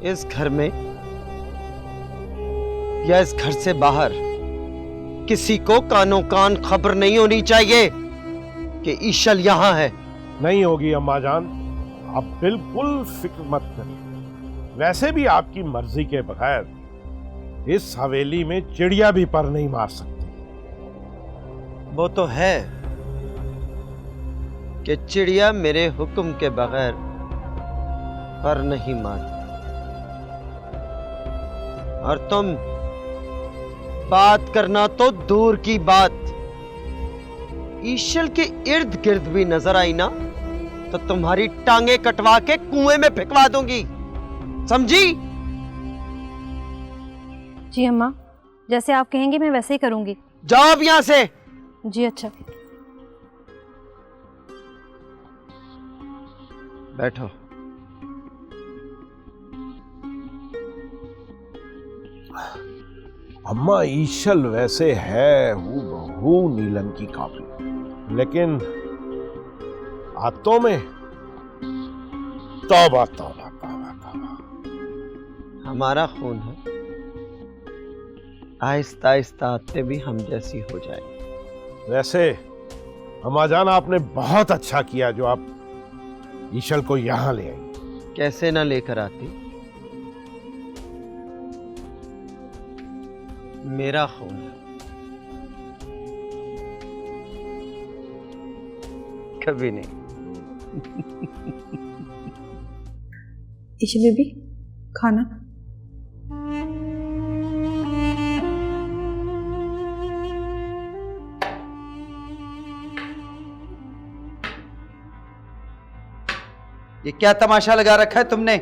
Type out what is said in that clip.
इस घर में या इस घर से बाहर किसी को कानों कान खबर नहीं होनी चाहिए कि ईशल यहां है। नहीं होगी अम्मा जान, आप बिल्कुल फिक्र मत करिए। वैसे भी आपकी मर्जी के बगैर इस हवेली में चिड़िया भी पर नहीं मार सकती। वो तो है कि चिड़िया मेरे हुक्म के बगैर पर नहीं मारती, और तुम बात करना तो दूर की बात, ईशल के इर्द गिर्द भी नजर आई ना तो तुम्हारी टांगे कटवा के कुएं में फेंकवा दूंगी, समझी? जी अम्मा, जैसे आप कहेंगे मैं वैसे ही करूंगी। जाओ अब यहां से। जी अच्छा। बैठो। अम्मा ईशल वैसे है हूबहू नीलम की कॉपी, लेकिन आदतों में तौबा तौबा तौबा तौबा। हमारा खून है, आहिस्ता आहिस्ता आते भी हम जैसी हो जाए। वैसे अम्मा जान, आपने बहुत अच्छा किया जो आप ईशल को यहां ले आई। कैसे ना लेकर आती, मेरा खून है, कभी नहीं। ईशल बेबी, खाना। ये क्या तमाशा लगा रखा है तुमने?